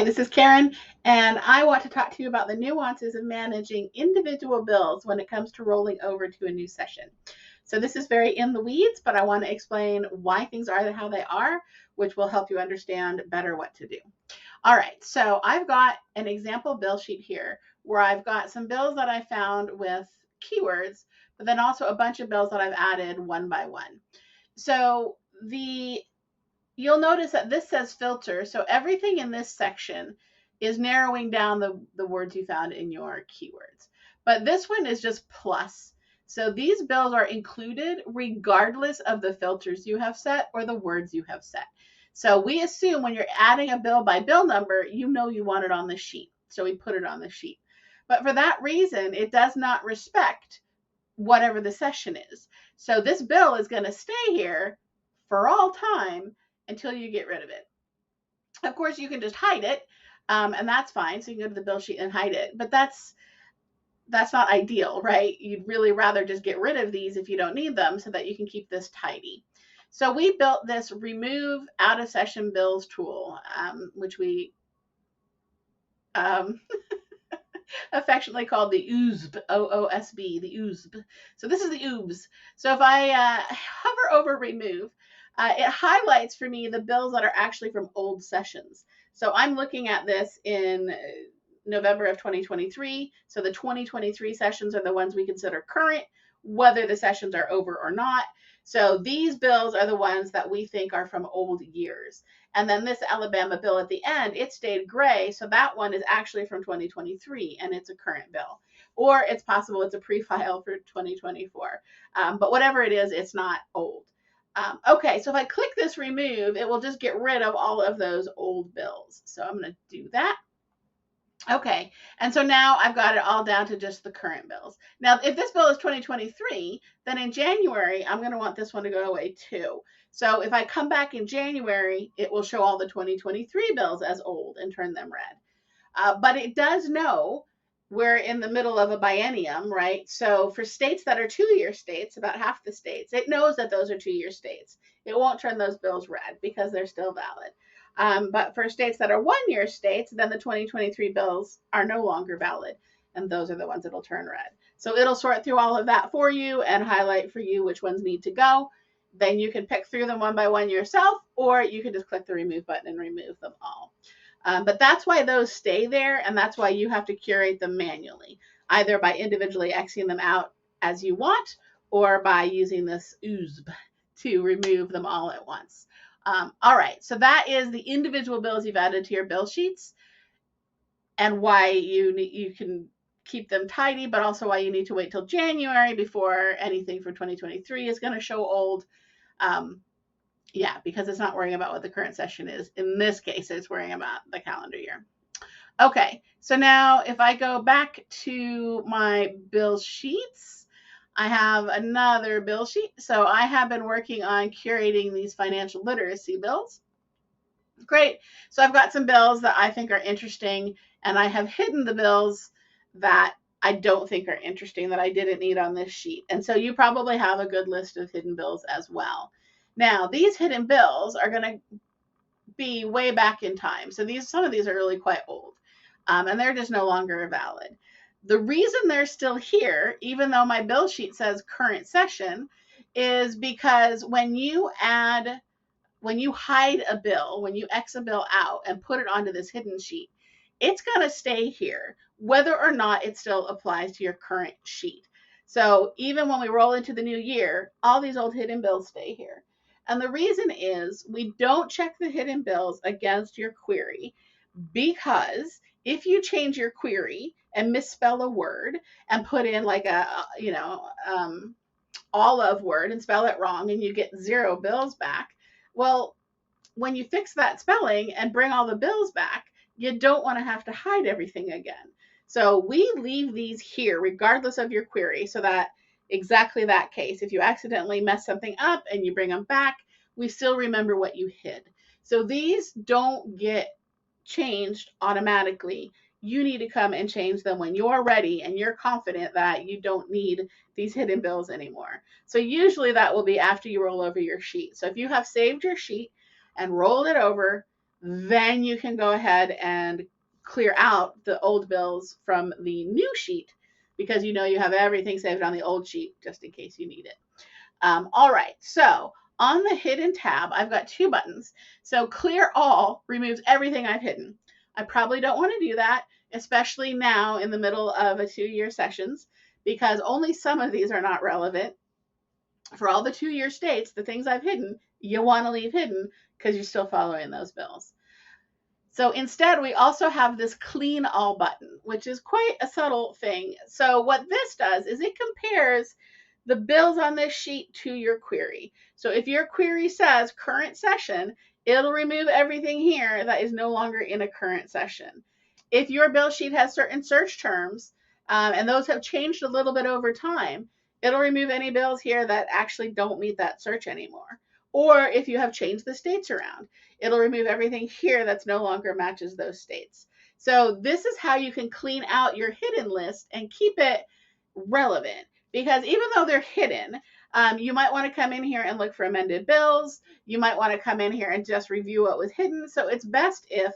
this is Karen, and I want to talk to you about the nuances of managing individual bills when it comes to rolling over to a new session. So this is very in the weeds, but I want to explain why things are how they are, which will help you understand better what to do. All right, so I've got an example bill sheet here where I've got some bills that I found with keywords, but then also a bunch of bills that I've added one by one. So you'll notice that this says filter. So everything in this section is narrowing down the words you found in your keywords. But this one is just plus. So these bills are included regardless of the filters you have set or the words you have set. So we assume when you're adding a bill by bill number, you know you want it on the sheet. So we put it on the sheet. But for that reason, it does not respect whatever the session is. So this bill is going to stay here for all time until you get rid of it. Of course, you can just hide it, and that's fine. So you can go to the bill sheet and hide it, but that's not ideal, right? You'd really rather just get rid of these if you don't need them so that you can keep this tidy. So we built this remove out of session bills tool, which we affectionately called the OOSB, OOSB, the OOSB. So this is the OOSB. So if I hover over remove, it highlights for me the bills that are actually from old sessions. So I'm looking at this in November of 2023. So the 2023 sessions are the ones we consider current, whether the sessions are over or not. So these bills are the ones that we think are from old years. And then this Alabama bill at the end, it stayed gray. So that one is actually from 2023 and it's a current bill. Or it's possible it's a pre-file for 2024. But whatever it is, it's not old. Okay, so if I click this remove, it will just get rid of all of those old bills. So I'm going to do that. Okay, and so now I've got it all down to just the current bills. Now, if this bill is 2023, then in January, I'm going to want this one to go away too. So if I come back in January, it will show all the 2023 bills as old and turn them red. But it does know we're in the middle of a biennium, right? So for states that are 2-year states, about half the states, it knows that those are 2-year states. It won't turn those bills red because they're still valid. But for states that are 1-year states, then the 2023 bills are no longer valid. And those are the ones that'll turn red. So it'll sort through all of that for you and highlight for you which ones need to go. Then you can pick through them one by one yourself, or you can just click the remove button and remove them all. But that's why those stay there, and that's why you have to curate them manually, either by individually Xing them out as you want, or by using this OOSB to remove them all at once. All right, so that is the individual bills you've added to your bill sheets and why you can keep them tidy, but also why you need to wait till January before anything for 2023 is going to show old. Yeah, because it's not worrying about what the current session is. In this case, it's worrying about the calendar year. Okay, so now if I go back to my bill sheets, I have another bill sheet. So I have been working on curating these financial literacy bills. Great. So I've got some bills that I think are interesting, and I have hidden the bills that I don't think are interesting that I didn't need on this sheet. And so you probably have a good list of hidden bills as well. Now, these hidden bills are going to be way back in time. So some of these are really quite old, and they're just no longer valid. The reason they're still here, even though my bill sheet says current session, is because when you hide a bill, when you X a bill out and put it onto this hidden sheet, it's going to stay here, whether or not it still applies to your current sheet. So even when we roll into the new year, all these old hidden bills stay here. And the reason is we don't check the hidden bills against your query, because if you change your query and misspell a word and put in like a, olive word and spell it wrong and you get 0 bills back, well, when you fix that spelling and bring all the bills back, you don't want to have to hide everything again. So we leave these here regardless of your query, so that exactly that case, if you accidentally mess something up and you bring them back, we still remember what you hid. So these don't get changed automatically. You need to come and change them when you're ready and you're confident that you don't need these hidden bills anymore. So usually that will be after you roll over your sheet. So if you have saved your sheet and rolled it over, then you can go ahead and clear out the old bills from the new sheet because you know you have everything saved on the old sheet just in case you need it. All right, so on the hidden tab, I've got two buttons. So clear all removes everything I've hidden. I probably don't want to do that, especially now in the middle of a 2-year sessions, because only some of these are not relevant. For all the 2-year states, the things I've hidden, you want to leave hidden because you're still following those bills. So instead, we also have this clean all button, which is quite a subtle thing. So what this does is it compares the bills on this sheet to your query. So if your query says current session, it'll remove everything here that is no longer in a current session. If your bill sheet has certain search terms, and those have changed a little bit over time, it'll remove any bills here that actually don't meet that search anymore. Or if you have changed the states around, it'll remove everything here that's no longer matches those states. So this is how you can clean out your hidden list and keep it relevant. Because even though they're hidden, you might want to come in here and look for amended bills. You might want to come in here and just review what was hidden. So it's best if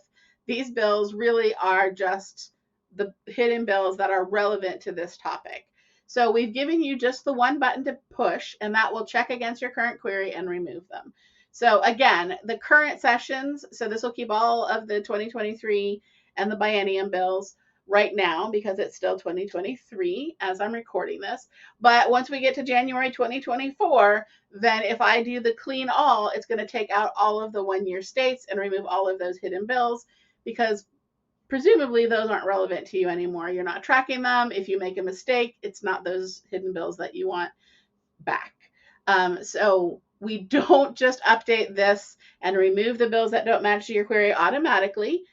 these bills really are just the hidden bills that are relevant to this topic. So we've given you just the one button to push, and that will check against your current query and remove them. So again, the current sessions, so this will keep all of the 2023 and the biennium bills right now because it's still 2023 as I'm recording this. But once we get to January 2024, then if I do the clean all, it's going to take out all of the 1-year states and remove all of those hidden bills because presumably those aren't relevant to you anymore. You're not tracking them. If you make a mistake, it's not those hidden bills that you want back. So we don't just update this and remove the bills that don't match your query automatically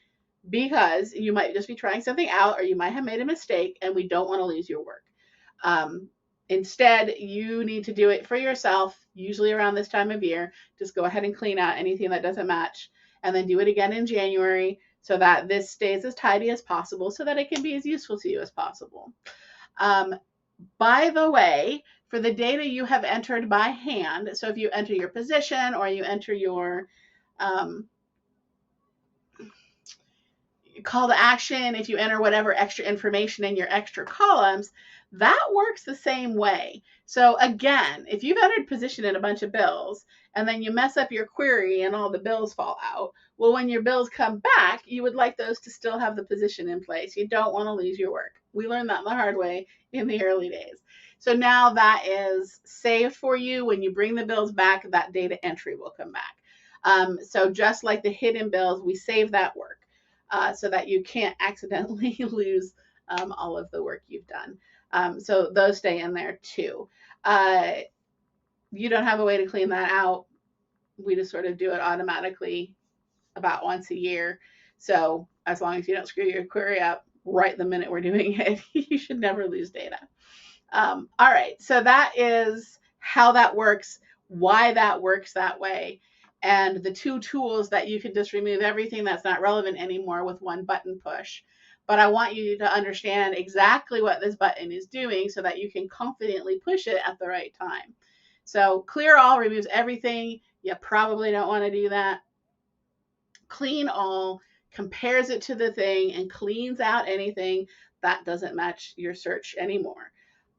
because you might just be trying something out or you might have made a mistake and we don't want to lose your work. Instead, you need to do it for yourself, usually around this time of year. Just go ahead and clean out anything that doesn't match and then do it again in January so that this stays as tidy as possible so that it can be as useful to you as possible. By the way, for the data you have entered by hand, so if you enter your position or you enter your call to action, if you enter whatever extra information in your extra columns, that works the same way. So again, if you've entered position in a bunch of bills and then you mess up your query and all the bills fall out, well, when your bills come back, you would like those to still have the position in place. You don't want to lose your work. We learned that the hard way in the early days. So now that is saved for you. When you bring the bills back, that data entry will come back. So just like the hidden bills, we save that work. So that you can't accidentally lose all of the work you've done. So those stay in there too. You don't have a way to clean that out. We just sort of do it automatically about once a year. So as long as you don't screw your query up right the minute we're doing it, you should never lose data. All right, so that is how that works, why that works that way, and the two tools that you can just remove everything that's not relevant anymore with one button push. But I want you to understand exactly what this button is doing so that you can confidently push it at the right time. So clear all removes everything. You probably don't want to do that. Clean all compares it to the thing and cleans out anything that doesn't match your search anymore.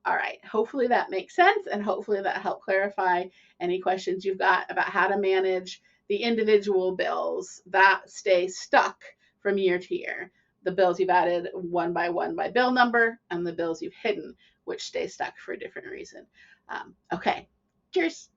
All right, hopefully that makes sense and hopefully that helped clarify any questions you've got about how to manage the individual bills that stay stuck from year to year. The bills you've added one by bill number and the bills you've hidden, which stay stuck for a different reason. Okay, cheers.